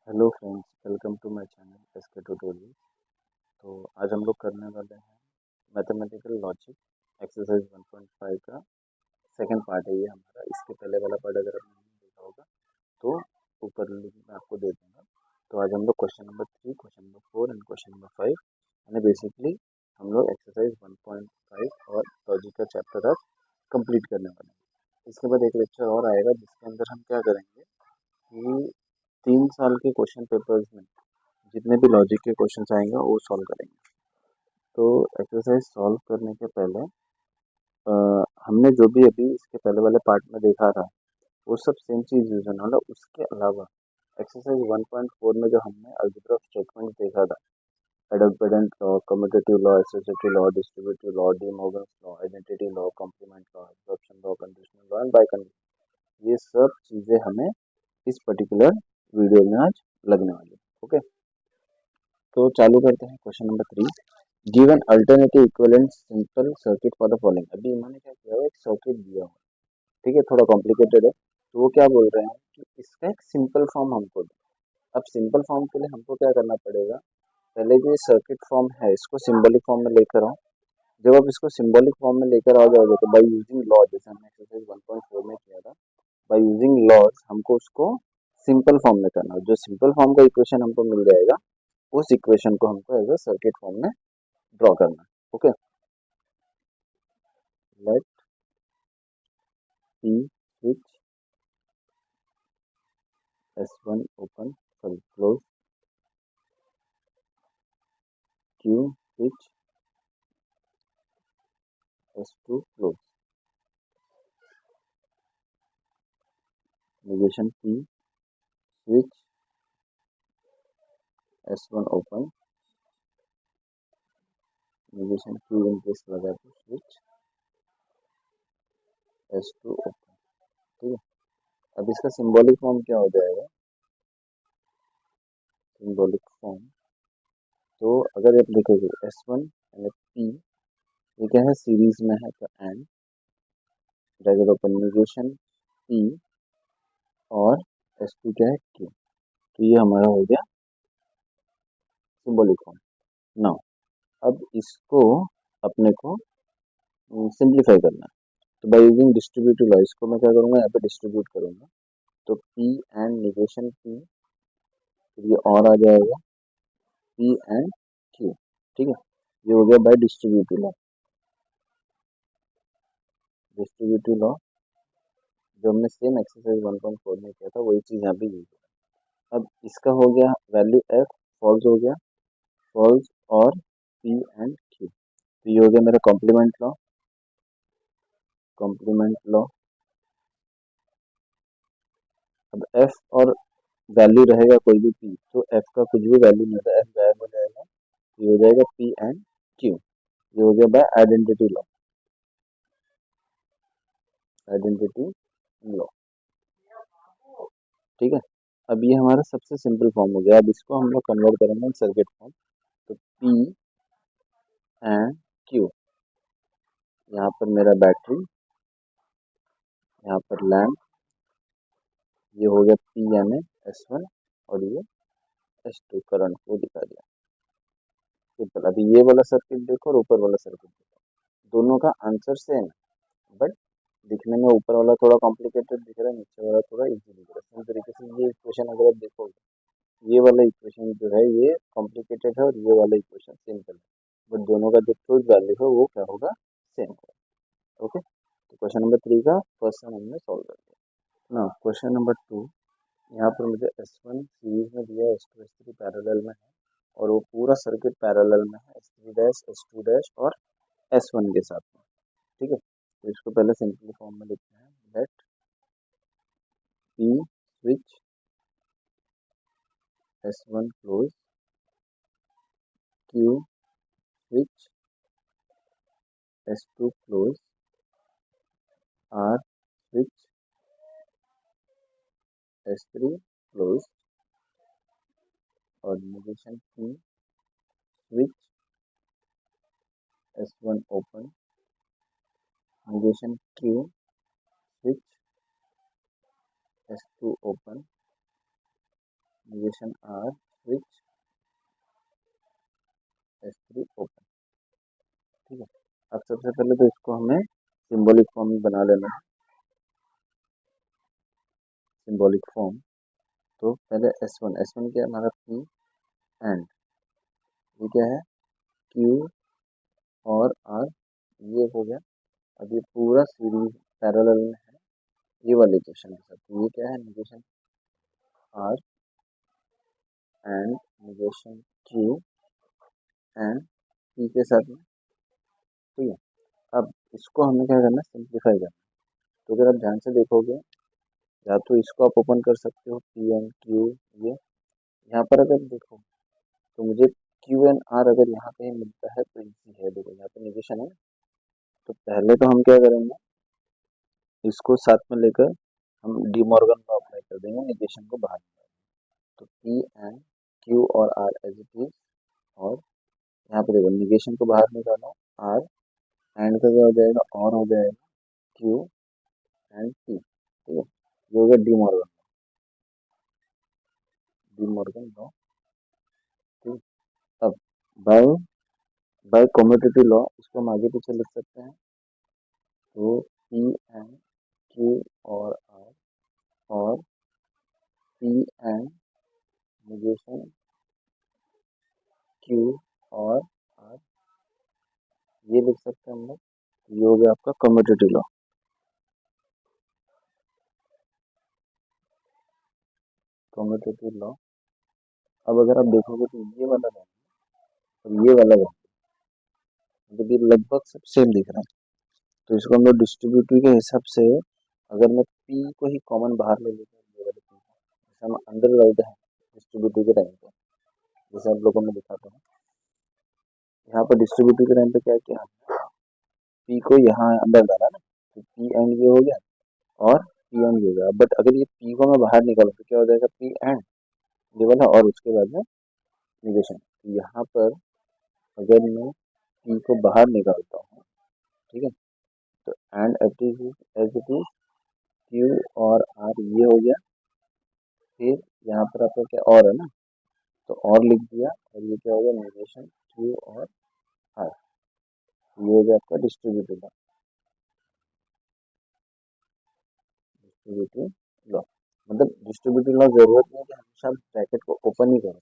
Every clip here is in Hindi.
Hello friends, welcome to my channel SK tutorial. तो आज हम लोग करने वाले हैं मैथमेटिकल लॉजिक एक्सरसाइज 1.5 का सेकंड पार्ट है ये हमारा। इसके पहले वाला पार्ट अगर आपने नहीं देखा होगा तो ऊपर लिंक में आपको दे दूंगा। तो आज हम लोग question number 3, question number 4 and question number 5 यानी बेसिकली हम लोग एक्सरसाइज 1.5 और लॉजिक का चैप्टर आज कंप्लीट करने वाले हैं। इसके बाद एक लेक्चर और आएगा जिसके अंदर हम क्या करेंगे कि 3 साल के क्वेश्चन पेपर्स में जितने भी लॉजिक के क्वेश्चंस आएंगे वो सॉल्व करेंगे। तो एक्सरसाइज सॉल्व करने के पहले अ, हमने जो भी अभी इसके पहले वाले पार्ट में देखा था वो सब सेम चीज़ यूज होने वाला। उसके अलावा एक्सरसाइज 1.4 में जो हमने अलजेब्रा ऑफ स्टेटमेंट देखा था, idempotent law, commutative law, associative law, distributive law, De Morgan's law, identity law, complement law, absorption law, conditional law and by condition, ये सब चीज़ें हमें इस पर्टिकुलर वीडियो में आज लगने वाली है। ओके, तो चालू करते हैं question number 3। Given alternative equivalent simple circuit for the following. अभी इन्होंने क्या किया है, एक सर्किट दिया हुआ है, ठीक है, थोड़ा कॉम्प्लिकेटेड है। तो वो क्या बोल रहे हैं कि इसका एक सिंपल फॉर्म हमको दो। अब सिंपल फॉर्म के लिए हमको क्या करना पड़ेगा, पहले जो सर्किट फॉर्म है इसको सिंबॉलिक फॉर्म में लेकर आओ। जब आप इसको सिंबॉलिक फॉर्म में लेकर आ जाओगे तो बाय यूजिंग लॉ, जैसे हमने एक्सरसाइज 1.4 में किया था, बाय यूजिंग लॉज हमको उसको सिंपल फॉर्म में करना है। जो सिंपल फॉर्म का इक्वेशन हमको मिल जाएगा उस इक्वेशन को हमको एज अ सर्किट फॉर्म में ड्रॉ करना है। Okay, let P switch S1 open, sorry close, Q switch S2 close, negation P switch S1 open, negation Q in case लगा तो स्विच S2 ओपन। ठीक है, अब इसका सिंबॉलिक फॉर्म क्या हो जाएगा, सिंबॉलिक फॉर्म तो अगर आप लिखोगे S1 यानी P, ये क्या है सीरीज में है तो and, bracket open, negation P और S2 क्या है Q। तो ये हमारा हो गया सिंबॉलिक फॉर्म। नाउ अब इसको अपने को सिंप्लीफाई करना है। तो बाय यूजिंग डिस्ट्रीब्यूटिव लॉ इसको मैं क्या करूँगा, यहाँ पे डिस्ट्रीब्यूट करूँगा। तो P एंड नेगेशन P, फिर ये और आ जाएगा P एंड Q। ठीक है, ये हो गया bye distributive law. Distributive law जो हमने सेम एक्सरसाइज 1.4 में किया था वही चीज़ यहाँ पे यूज है। अब इसका हो गया वैल्यू F फॉल्स हो गया, फॉल्स और P एंड Q। तो ये हो गया मेरा कॉम्प्लीमेंट लॉ, कॉम्प्लीमेंट लॉ। अब F और वैल्यू रहेगा कोई भी P, तो F का कुछ भी वैल्यू नहीं होता, F गायब हो जाएगा। ये हो जाएगा P एंड Q। ये हो गया by identity law, identity law. ठीक है, अब ये हमारा सबसे सिंपल फॉर्म हो गया। अब इसको हम लोग कन्वर्ट करेंगे सर्किट फॉर्म। तो P एंड Q, यहाँ पर मेरा बैटरी, यहाँ पर लैम्प, ये हो गया P यानी S1 और ये S2 करंट को दिखा दिया। सिंपल। अभी ये वाला सर्किट देखो और ऊपर वाला सर्किट देखो, दोनों का आंसर सेम है, बट दिखने में ऊपर वाला थोड़ा कॉम्प्लिकेटेड दिख रहा है, नीचे वाला थोड़ा इजी दिख रहा है। सेम तरीके से ये इक्वेशन अगर आप देखोगे, ये वाला इक्वेशन जो है ये कॉम्प्लिकेटेड है और ये वाला इक्वेशन सिंपल है, बट दोनों का जो ट्रूथ वैल्यू है वो क्या होगा, सेम होगा। ओके, तो क्वेश्चन नंबर 3 का फर्स्ट सम हमने सॉल्व कर दिया ना। क्वेश्चन नंबर 2, यहाँ पर मुझे S1 सीरीज में दिया है, S2 S3 पैरेलल में है और वो पूरा सर्किट पैरेलल में है, S3 डैश S2 डैश और S1 के साथ में। ठीक है, तो इसको पहले सिंपल फॉर्म में लिखते हैं। Let P switch S1 close, Q switch S2 close, R switch S3 close और negation P switch S1 open, negation Q switch S2 open, negation R, switch S3 open। ठीक है, अब सबसे पहले तो इसको हमें सिंबॉलिक फॉर्म में बना लेना है। सिंबॉलिक फॉर्म, तो पहले S1 क्या है हमारा, P एंड ये क्या है, Q और R, ये हो गया। अब ये पूरा सीरीज पैरेलल में है ये वाले इक्वेशन के साथ, तो ये क्या है, negation R and negation Q and P के साथ में। ठीक है, अब इसको हमें क्या करना है, सिंप्लीफाई करना है। तो अगर आप ध्यान से देखोगे, या तो इसको आप ओपन कर सकते हो, P एंड Q, ये यहाँ पर अगर देखो तो मुझे Q एंड R अगर यहाँ पे मिलता है तो इजी है। देखो यहाँ पे निगेशन है, तो पहले तो हम क्या करेंगे, इसको साथ में लेकर हम डी मॉर्गन लॉ अप्लाई कर देंगे, निगेशन को बाहर निकालेंगे। तो P एंड Q और R एज इट इज, और यहाँ पे देखो निगेशन को बाहर निकालो, R एंड का क्या हो जाएगा, और हो जाएगा Q एंड P। ठीक है, ये हो गया डी मॉर्गन लॉ। ठीक, अब बाय बाय कम्यूटेटिव लॉ इसको हम आगे पीछे लिख सकते हैं। तो P एंड Q और R, और P एंड निगेशन Q और R, ये लिख सकते हैं हम लोग। ये हो गया आपका कम्यूटेटिव लॉ। कम्यूटेटिव लॉ, अब अगर आप देखोगे तो ये वाला लॉ और ये वाला लॉ, मतलब ये लगभग सब सेम दिख रहा है। तो इसको हम लोग डिस्ट्रीब्यूटिव के हिसाब से, अगर मैं P को ही कॉमन बाहर ले लेता हूँ, ये वाले P को जैसे हम अंदर लाते हैं डिस्ट्रीब्यूटिव के टाइम पे, जैसे आप लोगों में दिखाता हूँ, यहाँ पर डिस्ट्रीब्यूटिव के टाइम पे क्या किया, P को यहाँ अंदर डाला ना, तो P एंड ये हो गया और P एंड ये हो गया। बट अगर ये P को मैं बाहर निकालूँ तो क्या हो जाएगा, P एंड ये वाला, और उसके बाद में निगेशन। तो यहाँ पर अगर मैं P को बाहर निकालता हूँ, ठीक है, तो and as it is Q और R, ये हो गया। फिर यहाँ पर आपका क्या और है ना, तो और लिख दिया, और ये क्या हो गया, निगेशन Q और R, ये हो गया आपका डिस्ट्रीब्यूटिव लॉ। मतलब डिस्ट्रीब्यूटिव लॉ जरूरत नहीं है कि हमेशा ब्रैकेट को ओपन ही करो,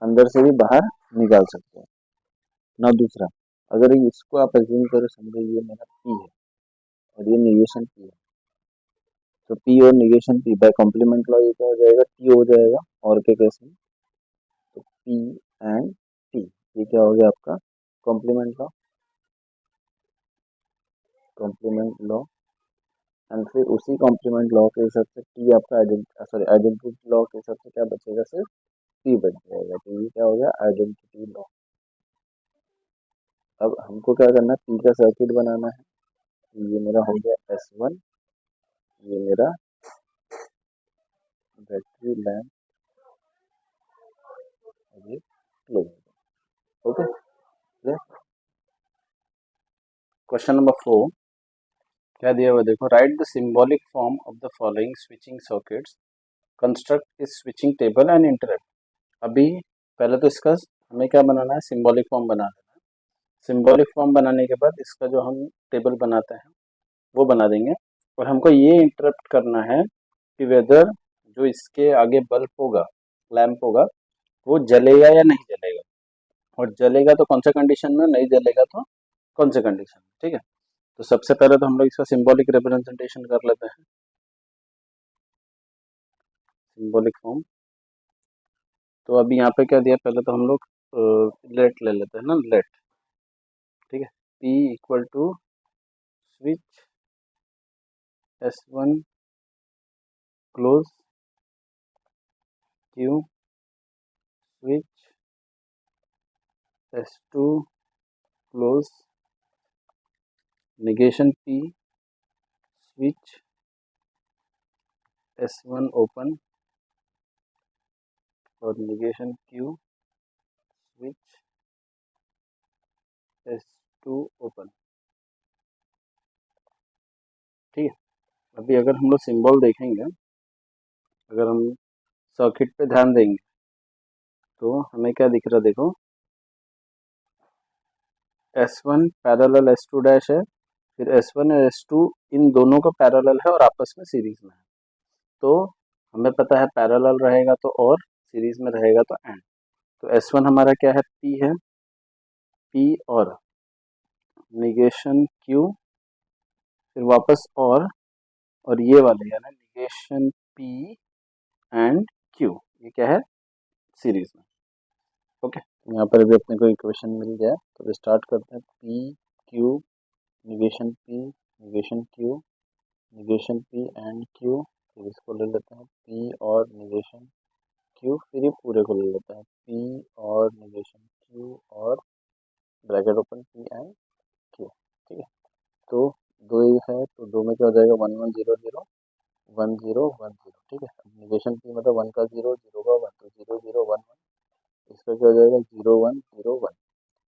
अंदर से भी बाहर निकाल सकते हो ना। दूसरा, अगर इसको आप अज्यूम करो, समझो ये मेरा P है और ये निगेशन P है, तो P और negation P by complement law ये क्या हो जाएगा, T हो जाएगा और के केस में। तो P एंड T, ये क्या हो गया आपका complement law. Complement law, and फिर उसी कॉम्प्लीमेंट लॉ के हिसाब से T आपका आइडेंटिटी लॉ के हिसाब से क्या बचेगा, सिर्फ T बच जाएगा। तो ये क्या हो गया, आइडेंटिटी लॉ। अब हमको क्या करना है, P का सर्किट बनाना है। ये मेरा हो गया S1, ये मेरा बैटरी लैम्प, ये क्लोज। ओके, क्वेश्चन नंबर 4 क्या दिया हुआ देखो, right the symbolic form of the following switching circuits, construct इस स्विचिंग टेबल एंड इंटरप्ट। अभी पहले तो इसका हमें क्या बनाना है, सिंबॉलिक फॉर्म बनाना है। सिंबॉलिक फॉर्म बनाने के बाद इसका जो हम टेबल बनाते हैं वो बना देंगे, और हमको ये इंटरप्ट करना है कि वेदर जो इसके आगे बल्ब होगा, लैंप होगा, वो जलेगा या नहीं जलेगा, और जलेगा तो कौन सा कंडीशन में, नहीं जलेगा तो कौन से कंडीशन में। ठीक है, तो सबसे पहले तो हम लोग इसका सिंबॉलिक रिप्रेजेंटेशन कर लेते हैं। सिंबॉलिक फॉर्म, तो अभी यहाँ पे क्या दिया, पहले तो हम लोग लेट ले लेते हैं ना, लेट। ठीक है, P equal to switch S1 close, Q switch S2 close, negation P switch S1 open, और negation Q switch S2 open. ठीक है, अभी अगर हम लोग सिंबल देखेंगे, अगर हम सर्किट पे ध्यान देंगे तो हमें क्या दिख रहा है, देखो S1 पैरेलल S2 डैश है, फिर S1 और S2 इन दोनों का पैरेलल है और आपस में सीरीज में है। तो हमें पता है पैरेलल रहेगा तो और सीरीज में रहेगा तो एंड। तो S1 हमारा क्या है, P है, P और निगेशन Q, फिर वापस और ये वाले यानी निगेशन P एंड Q, ये क्या है, सीरीज में। ओके, यहाँ पर भी अपने को इक्वेशन मिल गया, तो स्टार्ट करते हैं। P Q negation P negation Q negation P and Q, फिर इसको ले लेते हैं P और निगेशन Q, फिर ये पूरे को ले लेते हैं P और निगेशन Q और bracket open P and Q। ठीक है, तो दो ही है तो दो में क्या हो जाएगा, 1 1 0 0 1 0 1 0। ठीक है, अब निगेशन P मतलब 1 का 0 0 का 1, तो 0 0 1 1, इसका क्या हो जाएगा 0 1 0 1।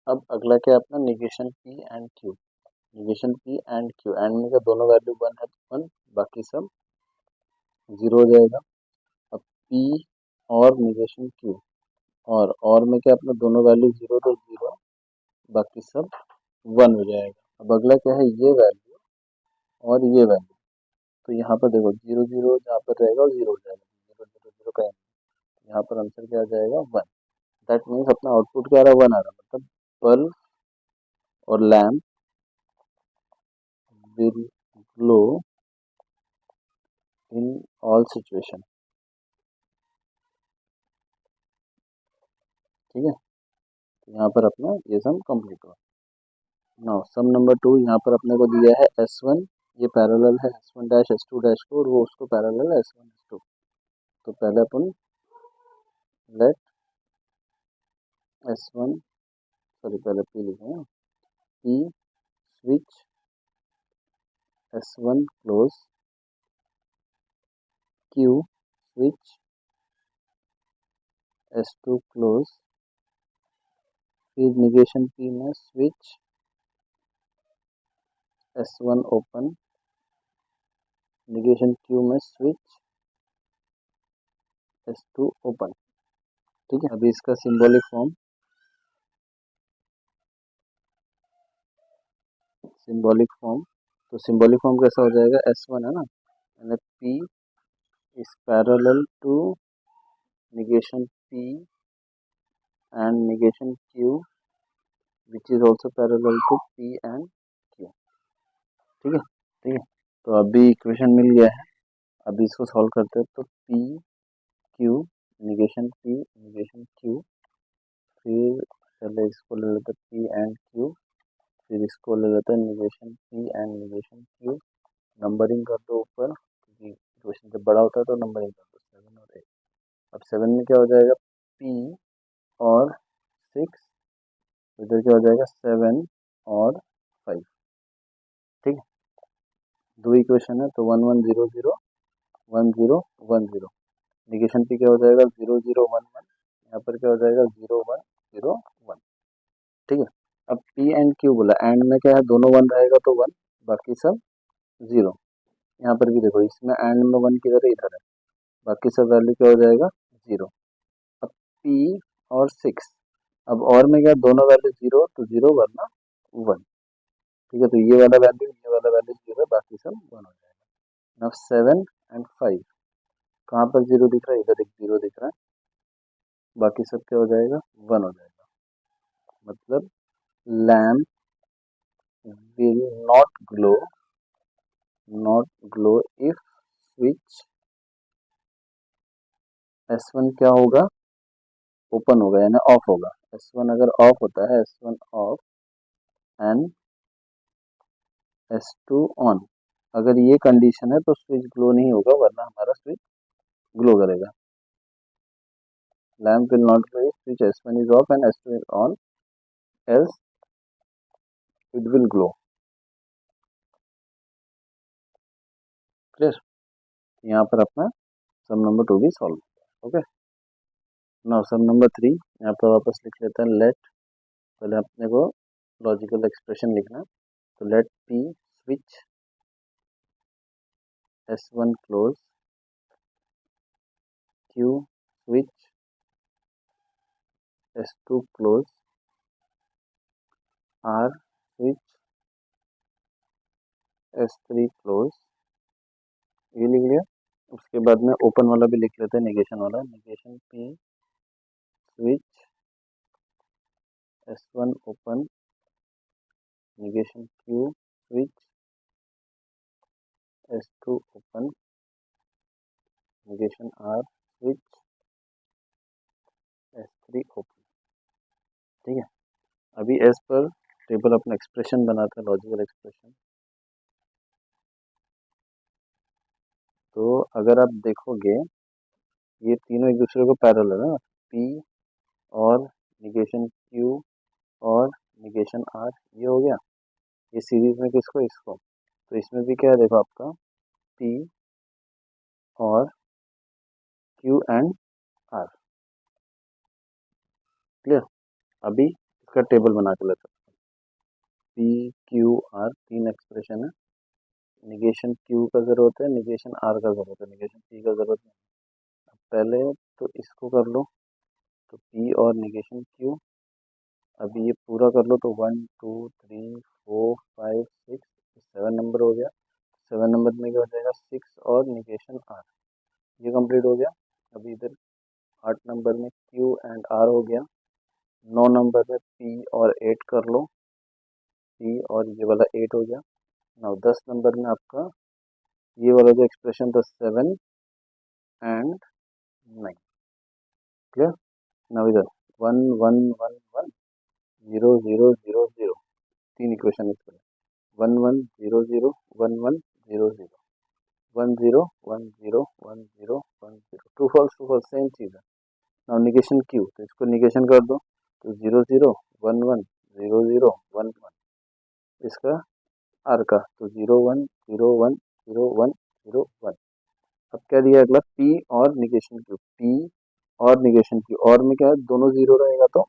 अब अगला क्या है अपना negation P and Q, negation P and Q, and में क्या दोनों वैल्यू 1 है तो 1, बाकी सब 0 हो जाएगा। अब P और निगेशन Q और में क्या अपना दोनों वैल्यू 0 तो 0, बाकी सब 1 हो जाएगा। अब अगला क्या है, ये वैल्यू और ये वैल्यू, तो यहाँ पर देखो 0 0 जहाँ पर रहेगा वो 0 हो जाएगा, 0 0 0 का यहाँ पर आंसर क्या आ जाएगा 1। दैट मीन्स अपना आउटपुट क्या आ रहा है, 1 आ रहा है, मतलब बल्ब और lamp will glow in all situation. ठीक है, तो यहाँ पर अपना ये सम कंप्लीट हुआ। नाउ सम नंबर 2, यहाँ पर अपने को दिया है S1, ये पैरेलल है S1 डैश S2 डैश को, और वो उसको पैरेलल है S1 S2। तो पहले अपन लेट S1, सॉरी पहले P लिखे हैं, P switch S1 close, Q switch S2 close, फिर निगेशन P में switch S1 open, negation Q में स्विच S2 ओपन। ठीक है, अभी इसका सिंबॉलिक फॉर्म, तो सिंबॉलिक फॉर्म कैसा हो जाएगा, S1 है ना, यानी P is parallel to negation P and negation Q which is also parallel to P and Q। ठीक है, ठीक है, तो अभी इक्वेशन मिल गया है, अभी इसको सॉल्व करते हैं। तो P Q negation P negation Q, फिर पहले इसको ले लेते हैं P एंड Q, फिर इसको ले लेते हैं negation P and negation Q, numbering कर दो ऊपर क्योंकि इक्वेशन जब बड़ा होता है तो नंबरिंग कर दो 7 और 8। अब 7 में क्या हो जाएगा, P और 6, इधर क्या हो जाएगा 7 और 5। ठीक है, दो इक्वेशन है तो 1 1 0 0 1 0 1 0, निगेशन P क्या हो जाएगा 0 0 1 1, यहाँ पर क्या हो जाएगा 0 1 0 1। ठीक है, अब P एंड Q बोला, एंड में क्या है दोनों 1 रहेगा तो 1, बाकी सब 0। यहाँ पर भी देखो इसमें एंड में 1 किधर है, इधर है, बाकी सब वैल्यू क्या हो जाएगा 0। अब P और 6, अब और में क्या दोनों वैल्यू 0 तो 0 वरना 1। ठीक है, तो ये वाला वैल्यू 0 है, बाकी सब 1 हो जाएगा। नाउ 7 एंड 5, कहाँ पर 0 दिख रहा है, इधर एक 0 दिख रहा है, बाकी सब क्या हो जाएगा 1 हो जाएगा, मतलब lamp will not glow if switch S1 क्या होगा, ओपन होगा यानी ऑफ होगा। S1 अगर ऑफ होता है, S1 of and S2 on, अगर ये कंडीशन है तो स्विच ग्लो नहीं होगा, वरना हमारा स्विच ग्लो करेगा। Lamp will not glow if switch S1 is of and S2 is on, else it will glow. Clear, यहाँ पर अपना सम नंबर 2 भी सॉल्व हो गया। ओके, नाउ सम नंबर 3, यहाँ पर वापस लिख लेते हैं लेट, पहले अपने को लॉजिकल एक्सप्रेशन लिखना है, तो let P switch S1 close, Q switch, S2 close, R switch, S3 close, ये लिख लिया। उसके बाद में ओपन वाला भी लिख लेते हैं, निगेशन वाला, negation P switch, S1 open, negation Q switch, S2 open, negation R switch, S3 open। ठीक है, अभी एस पर टेबल अपना एक्सप्रेशन बनाते हैं, लॉजिकल एक्सप्रेशन। तो अगर आप देखोगे ये तीनों एक दूसरे को पैरेलल है ना, P और निगेशन Q और निगेशन R, ये हो गया। ये सीरीज में किसको, इसको। तो इसमें भी क्या है, देखो आपका P और Q एंड R। क्लियर। अभी इसका टेबल बना के लेते हैं। P Q R तीन एक्सप्रेशन है, निगेशन Q का जरूरत है, निगेशन R का जरूरत है, निगेशन P का जरूरत नहीं। अब पहले तो इसको कर लो, तो P और निगेशन Q। अभी ये पूरा कर लो, तो 1 2 3 4 5 6 7 नंबर हो गया। 7 नंबर में क्या हो जाएगा, 6 और निगेशन R, ये कंप्लीट हो गया। अभी इधर 8 नंबर में Q एंड R हो गया। 9 नंबर में P और 8 कर लो, P और ये वाला 8 हो गया। नाउ 10 नंबर में आपका ये वाला जो एक्सप्रेशन था 7 एंड 9। क्लियर। नाउ इधर 1 1 1 1 0 0 0 0, तीन इक्वेशन इसमें, 1 1 0 0 1 1 0 0 1 0 1 0 1 0 1 0, ट्रू फॉल्स सेम चीज़ है। नाउ निगेशन क्यू, तो इसको निगेशन कर दो, तो 0 0 1 1 0 0 1 1। इसका आर का, तो 0 1 0 1 0 1 0 1। अब क्या दिया अगला, P और निगेशन क्यू, P और निगेशन क्यू, और में क्या है, दोनों जीरो रहेगा तो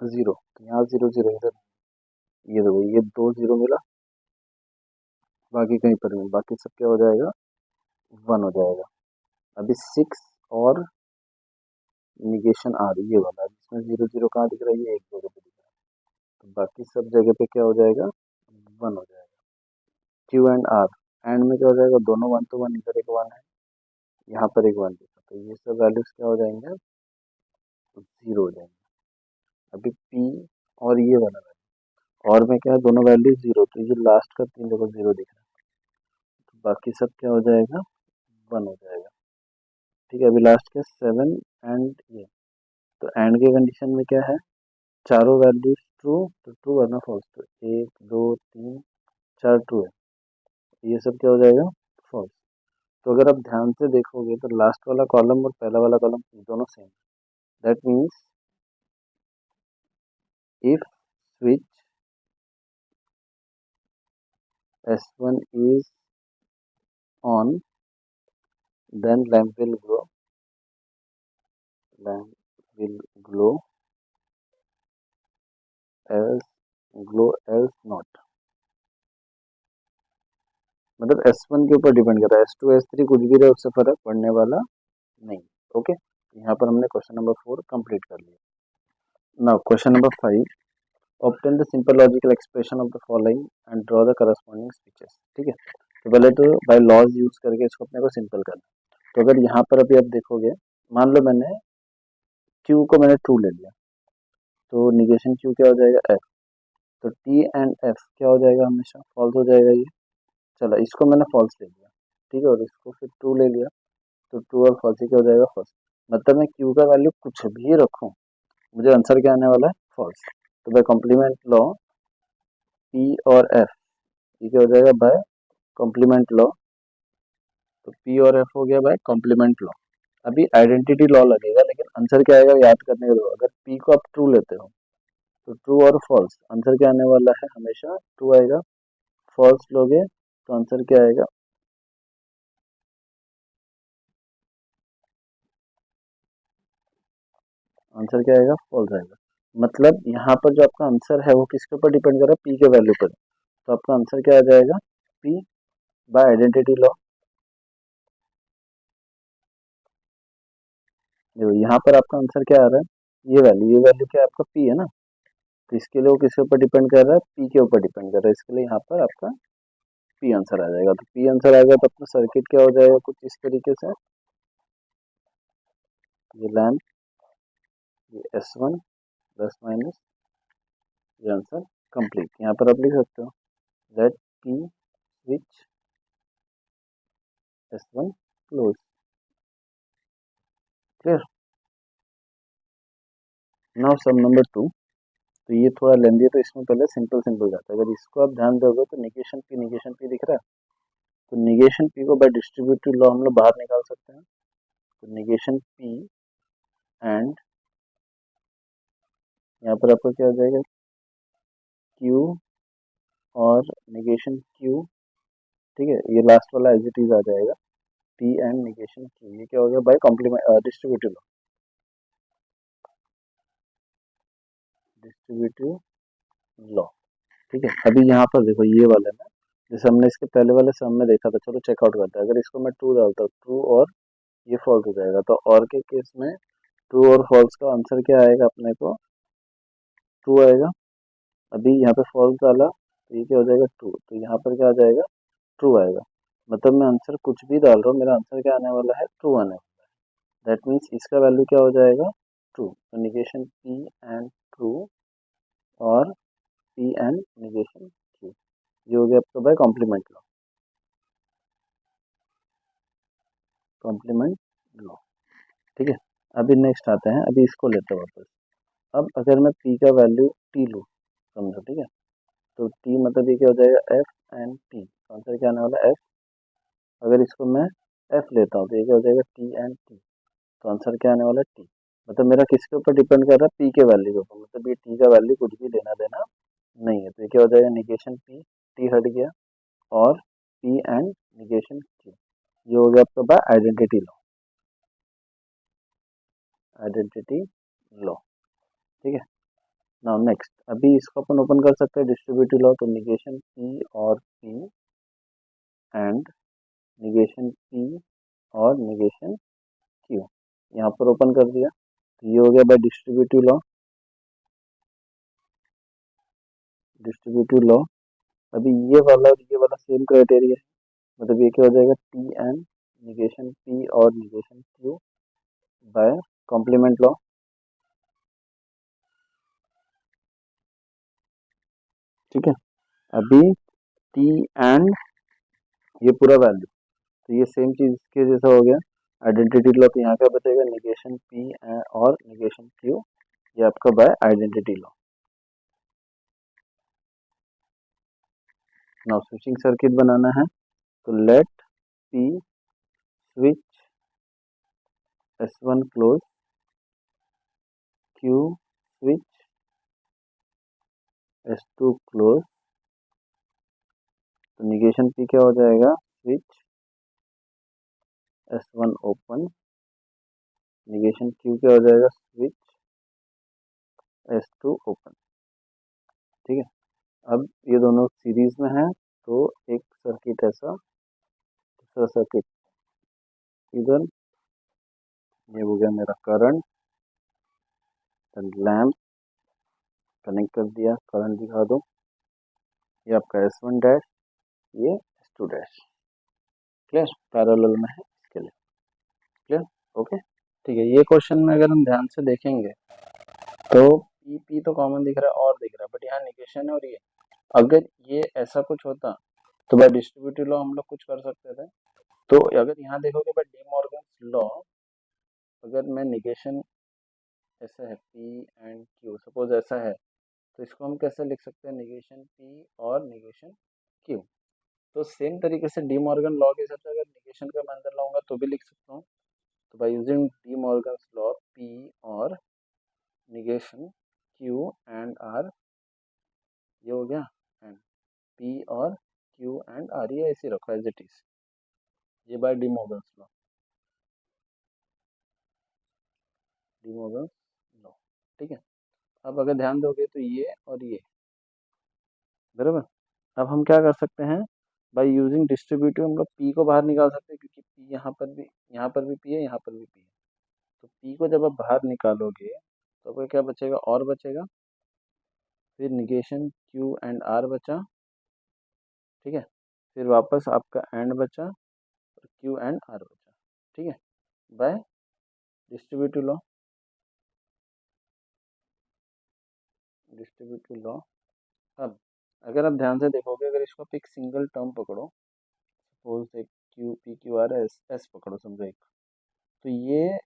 जीरो, तो यहाँ 0 0 इधर, ये देखो ये 2 0 मिला, बाकी कहीं पर नहीं, बाकी सब क्या हो जाएगा, 1 हो जाएगा। अभी 6 और निगेशन आर, ये वाला जिसमें 0 0 कहाँ दिख रहा है, ये एक जगह पे दिख रहा है, तो बाकी सब जगह पे क्या हो जाएगा, 1 हो जाएगा। क्यू एंड आर, एंड में क्या हो जाएगा, दोनों 1 तो 1, इधर एक 1 है, यहाँ पर एक 1 दिखा, तो ये सब वैल्यूज क्या हो जाएंगे, तो 0 हो जाएंगे। अभी P और ये वाला वैल्यू, और में क्या है, दोनों वैल्यू 0, तो ये लास्ट का 3 देखो 0 दिख रहा है, तो बाकी सब क्या हो जाएगा, 1 हो जाएगा। ठीक है, अभी लास्ट का 7 एंड ये, तो एंड के कंडीशन में क्या है, चारों वैल्यूज ट्रू, तो ट्रू वरना फॉल्स, तो 1 2 3 4 ट्रू है, ये सब क्या हो जाएगा, फॉल्स। तो अगर आप ध्यान से देखोगे तो लास्ट वाला कॉलम और पहला वाला कॉलम दोनों same, that means if switch S1 is on, then lamp will glow, else not। मतलब S1 के ऊपर डिपेंड कर रहा है, S2 S3 कुछ भी रहे उससे फर्क पड़ने वाला नहीं। ओके, यहाँ पर हमने क्वेश्चन नंबर 4 कंप्लीट कर लिया। Now question number 5, obtain the simple logical expression of the following and draw the corresponding switches. ठीक है, तो पहले तो बाय लॉज यूज करके इसको अपने को सिंपल करना। तो अगर यहाँ पर अभी आप देखोगे, मान लो मैंने Q को मैंने ट्रू ले लिया, तो निगेशन Q क्या हो जाएगा, F, तो T एंड F क्या हो जाएगा, हमेशा फॉल्स हो जाएगा ये। चलो इसको मैंने फॉल्स ले लिया, ठीक है, और इसको फिर ट्रू ले लिया, तो ट्रू और फॉल्स क्या हो जाएगा, फॉल्स। मतलब मैं Q का वैल्यू कुछ भी रखूँ, मुझे आंसर क्या आने वाला है, फॉल्स। तो बाय कॉम्प्लीमेंट लॉ P और F, ये क्या हो जाएगा, बाय कॉम्प्लीमेंट लॉ, तो P और F हो गया बाय कॉम्प्लीमेंट लॉ। अभी आइडेंटिटी लॉ लगेगा, लेकिन आंसर क्या आएगा याद करने के दो। अगर P को आप ट्रू लेते हो तो ट्रू और फॉल्स, आंसर क्या आने वाला है, हमेशा ट्रू आएगा। फॉल्स लोगे तो आंसर क्या आएगा, आंसर क्या आएगा, फॉल्स आएगा। मतलब यहाँ पर जो आपका आंसर है वो किसके ऊपर डिपेंड कर रहा है, P के वैल्यू पर, तो आपका आंसर क्या आ जाएगा, P बाय आइडेंटिटी लॉ। देखो यहाँ पर आपका आंसर क्या आ रहा है, ये वैल्यू क्या है आपका पी है ना, तो इसके लिए वो किसके ऊपर डिपेंड कर रहा है, पी के ऊपर डिपेंड कर रहा है, इसके लिए यहाँ पर आपका पी आंसर आ जाएगा। तो पी आंसर आएगा तो अपना सर्किट क्या हो जाएगा, कुछ इस तरीके से, ये लैम्प, ये S1 प्लस माइनस, ये आंसर कंप्लीट। यहाँ पर आप लिख सकते हो let P switch S1 close. Clear. Now sum number 2, तो ये थोड़ा लेंदी है तो इसमें पहले सिंपल सिंपल जाता है। अगर इसको आप ध्यान दोगे तो निगेशन पी दिख रहा है, तो निगेशन पी को बाय डिस्ट्रीब्यूटिव लॉ हम लोग बाहर निकाल सकते हैं। तो निगेशन पी एंड यहाँ पर आपका क्या हो जाएगा, क्यू और निगेशन क्यू, ठीक है, ये लास्ट वाला एज इट इज आ जाएगा, पी एंड निगेशन क्यू, ये क्या हो गया by complement distributive law, distributive law. ठीक है, अभी यहाँ पर देखो ये वाले में, जैसे हमने इसके पहले वाले सम में देखा था, चलो चेकआउट करते हैं। अगर इसको मैं ट्रू डालता हूँ, ट्रू और ये फॉल्स हो जाएगा, तो और के केस में ट्रू और फॉल्स का आंसर क्या आएगा, अपने को ट्रू आएगा। अभी यहाँ पे फॉल्स डाला तो ये क्या हो जाएगा, ट्रू, तो यहाँ पर क्या आ जाएगा, ट्रू आएगा। मतलब मैं आंसर कुछ भी डाल रहा हूँ, मेरा आंसर क्या आने वाला है, ट्रू आने वाला है। दैट मीन्स इसका वैल्यू क्या हो जाएगा, ट्रू। तो निगेशन पी एंड ट्रू और पी एंड निगेशन क्यू, ये हो गया आपका by complement law, complement law. ठीक है, अभी नेक्स्ट आते हैं, अभी इसको लेते हैं वापस। अब अगर मैं पी का वैल्यू टी लूँ, समझो, ठीक है, तो टी मतलब ये क्या हो जाएगा, एफ एंड टी, आंसर क्या आने वाला है, एफ। अगर इसको मैं एफ लेता हूँ तो ये क्या हो जाएगा, टी एंड टी, तो आंसर क्या आने वाला है, टी। मतलब मेरा किसके ऊपर डिपेंड कर रहा है, पी के वैल्यू के ऊपर, मतलब ये टी का वैल्यू कुछ भी लेना देना नहीं है। तो ये क्या हो जाएगा, निगेशन पी, टी हट गया, और पी एंड निगेशन क्यू, ये हो गया आपका by identity law, identity law. ठीक है, नाउ नेक्स्ट, अभी इसको अपन ओपन कर सकते हैं डिस्ट्रीब्यूटिव लॉ, तो निगेशन पी और पी एंड निगेशन पी और निगेशन क्यू, यहाँ पर ओपन कर दिया, तो ये हो गया bye distributive law, distributive law. अभी ये वाला सेम क्राइटेरिया है, मतलब ये क्या हो जाएगा, टी एन निगेशन पी और negation Q by complement law. ठीक है, अभी टी एंड ये पूरा वैल्यू, तो ये सेम चीज इसके जैसा हो गया, आइडेंटिटी लॉ, तो यहाँ क्या बचेगा, निगेशन पी और निगेशन क्यू, ये आपका by identity law. Now switching circuit बनाना है, तो let P switch S1 close, Q switch S2 close, तो निगेशन पी क्या हो जाएगा, switch S1 open, negation Q क्या हो जाएगा, स्विच S2 ओपन। ठीक है, अब ये दोनों सीरीज में है, तो एक सर्किट ऐसा, दूसरा सर्किट इधर, ये हो गया मेरा करंट, लैम्प कनेक्ट कर दिया, करंट दिखा दो, ये आपका S1 डैश, ये S2 डैश। क्लियर, पैरेलल में है इसके लिए। Clear, okay. ठीक है, ये क्वेश्चन में अगर हम ध्यान से देखेंगे तो पी पी तो कॉमन दिख रहा है और दिख रहा है, बट यहाँ निगेशन है, और ये अगर ये ऐसा कुछ होता तो बाय डिस्ट्रीब्यूटिव लॉ हम लोग कुछ कर सकते थे। तो अगर यहाँ देखोगे बाय डी मॉर्गन लॉ, अगर मैं निगेशन, ऐसा है पी एंड क्यू, सपोज ऐसा है, तो इसको हम कैसे लिख सकते हैं, निगेशन पी और निगेशन क्यू। तो सेम तरीके से डी मॉर्गन लॉ के हिसाब से अगर निगेशन का मैं अंदर लाऊंगा तो भी लिख सकता हूँ। तो by using De Morgan law, P और निगेशन क्यू एंड आर, ये हो गया, एंड पी और क्यू एंड आर, ये ऐसे रखो एज इट इज, ये by De Morgan law, De Morgan law. ठीक है, अब अगर ध्यान दोगे तो ये और ये बराबर। अब हम क्या कर सकते हैं, बाय यूजिंग डिस्ट्रीब्यूटिव हम लोग पी को बाहर निकाल सकते हैं, क्योंकि पी यहाँ पर भी पी है, यहाँ पर भी पी है, तो पी को जब आप बाहर निकालोगे तो आपका क्या बचेगा, और बचेगा, फिर निगेशन क्यू एंड आर बचा, ठीक है, फिर वापस आपका एंड बचा और क्यू एंड आर बचा, ठीक है, bye distributive law. Distributive law. अब अगर आप ध्यान से देखोगे, अगर इसको आप एक सिंगल टर्म पकड़ो, सपोज एक Q P Q R S S पकड़ो, समझो एक, तो ये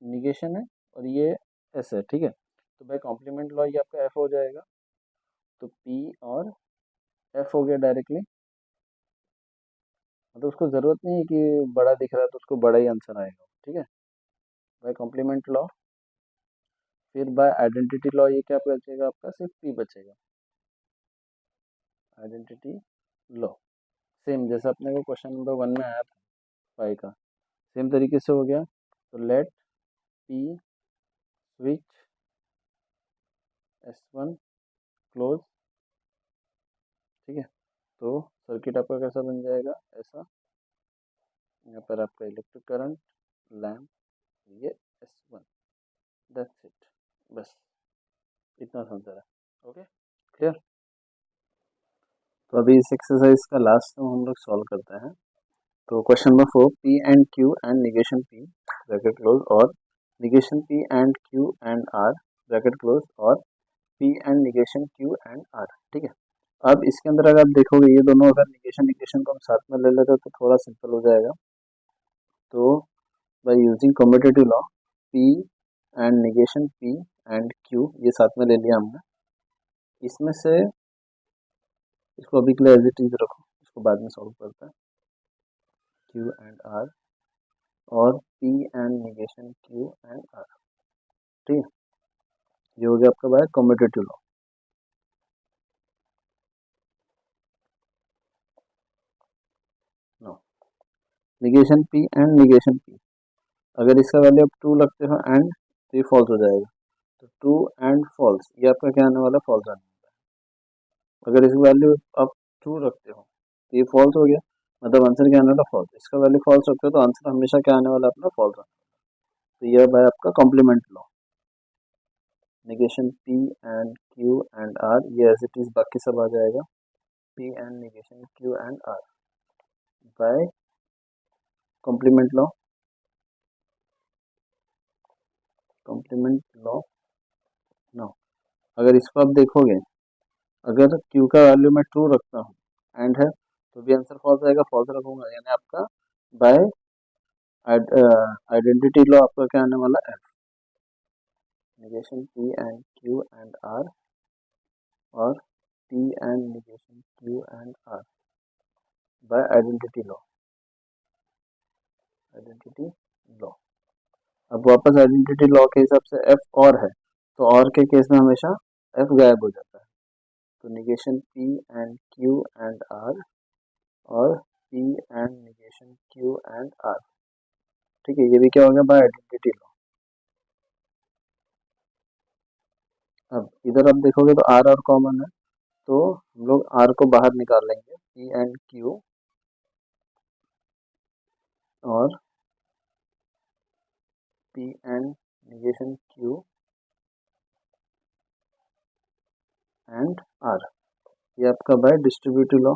निगेशन है और ये एस है, ठीक है, तो बाय कॉम्प्लीमेंट लॉ ये आपका एफ हो जाएगा, तो पी और एफ हो गया डायरेक्टली, मतलब उसको ज़रूरत नहीं है कि बड़ा दिख रहा है तो उसको बड़ा ही आंसर आएगा, ठीक है, बाय कॉम्प्लीमेंट लॉ। फिर बाय आइडेंटिटी लॉ ये क्या बचेगा आपका, सिर्फ पी बचेगा, आइडेंटिटी लॉ। सेम जैसा अपने को क्वेश्चन नंबर 1 में आया था 5 का, सेम तरीके से हो गया। तो let P switch S1 close, ठीक है, तो सर्किट आपका कैसा बन जाएगा, ऐसा, यहाँ पर आपका इलेक्ट्रिक करंट लैम्प, ये S1, दैट्स इट, बस इतना समझा है, ओके, क्लियर। तो अभी इस एक्सरसाइज का लास्ट में हम लोग सॉल्व करते हैं। तो question number 4, P and Q and negation P bracket close और negation P and Q and R bracket close और P and negation Q and R, ठीक है। अब इसके अंदर अगर आप देखोगे ये दोनों अगर निगेशन निगेशन को हम साथ में ले लेते तो थोड़ा सिंपल हो जाएगा। तो by using commutative law, P and negation P and Q ये साथ में ले लिया हमने, इसमें से इसको अभी के लिए एज इट इज रखो, इसको बाद में सॉल्व करते हैं, क्यू एंड आर और P and negation Q and R, ठीक है, ये हो गया आपका by commutative law. No, negation P and negation P, अगर इसका वैल्यू आप 2 लगते हो एंड तो ये फॉल्स हो जाएगा, तो 2 एंड फॉल्स ये आपका क्या आने वाला है, फॉल्स आने वाला है। अगर इसकी वैल्यू आप 2 रखते हो तो ये फॉल्स हो गया, मतलब आंसर क्या आने वाला, फॉल्स। इसका वैल्यू फॉल्स रखते हो तो आंसर हमेशा क्या आने वाला है अपना, फॉल्स आने वाला है। तो यह भाई आपका complement law, negation P and Q and R ये एज इट इज बाकी सब आ जाएगा, P and negation Q and R by complement law, complement law. No, अगर इसको आप देखोगे, अगर क्यू का वैल्यू मैं 2 रखता हूँ एंड है तो भी आंसर फॉल्स आएगा, फॉल्स रखूंगा यानी आपका बाय आइडेंटिटी लॉ आपका क्या आने वाला है, negation P and Q and R और P and negation Q and R by identity law, identity law. अब वापस आइडेंटिटी लॉ के हिसाब से एफ और है तो और के केस में हमेशा एफ गायब हो जाता है, तो negation P and Q and R और P and negation Q and R, ठीक है, ये भी क्या हो गया बाय आइडेंटिटी लॉ। अब इधर आप देखोगे तो आर और कॉमन है तो हम लोग आर को बाहर निकाल लेंगे, पी एंड क्यू और P and negation Q and R, ये आपका by distributive law,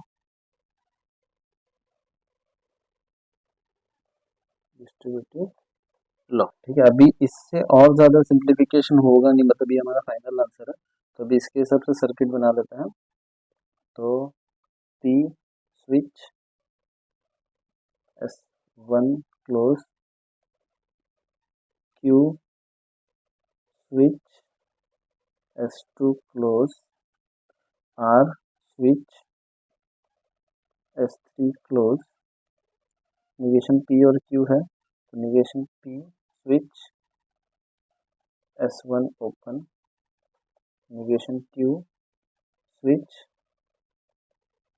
distributive law, ठीक है। अभी इससे और ज़्यादा सिंप्लीफिकेशन होगा नहीं, मतलब ये हमारा फाइनल आंसर है, तो अभी इसके हिसाब से सर्किट बना लेते हैं। तो P switch S1 close, Q switch S2 close, R switch S3 close, negation P और क्यू है तो negation P switch S1 open, negation Q switch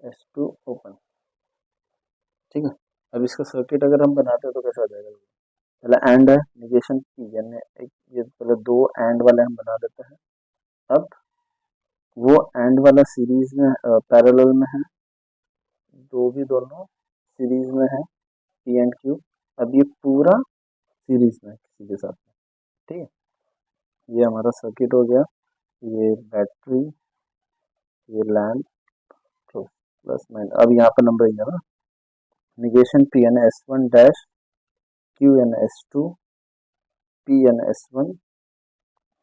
S2 open, ठीक है। अब इसका सर्किट अगर हम बनाते हैं तो कैसा आ जाएगा, पहले एंड है निगेशन पी यानी एक ये पहले 2 एंड वाले हम बना देते हैं, अब वो एंड वाला सीरीज में पैरेलल में है, दो भी दोनों सीरीज में है पी एंड क्यू, अब ये पूरा सीरीज में है किसी के साथ में, ठीक है, ये हमारा सर्किट हो गया, ये बैटरी, ये लैम्प, तो प्लस माइनस। अब यहाँ पर नंबर है ना, negation P N S one dash Q N S two P N S one,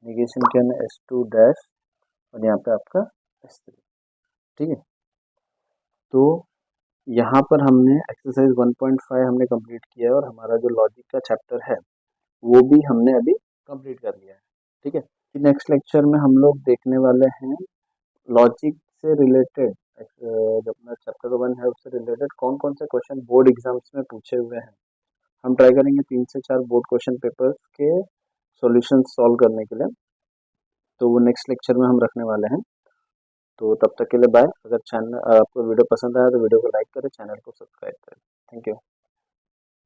negation के एन एस टू डैश, और यहाँ पे आपका एस थ्री। ठीक है, तो यहाँ पर हमने एक्सरसाइज 1.5 हमने कंप्लीट किया है, और हमारा जो लॉजिक का चैप्टर है वो भी हमने अभी कंप्लीट कर लिया है। ठीक है, नेक्स्ट लेक्चर में हम लोग देखने वाले हैं लॉजिक से रिलेटेड, जो अपना चैप्टर 1 है उससे रिलेटेड कौन कौन से क्वेश्चन बोर्ड एग्जाम्स में पूछे हुए हैं। हम ट्राई करेंगे 3 से 4 बोर्ड क्वेश्चन पेपर्स के सॉल्यूशन सॉल्व करने के लिए, तो वो नेक्स्ट लेक्चर में हम रखने वाले हैं। तो तब तक के लिए बाय। अगर चैनल आपको वीडियो पसंद आया तो वीडियो को लाइक करें, चैनल को सब्सक्राइब करें। Thank you.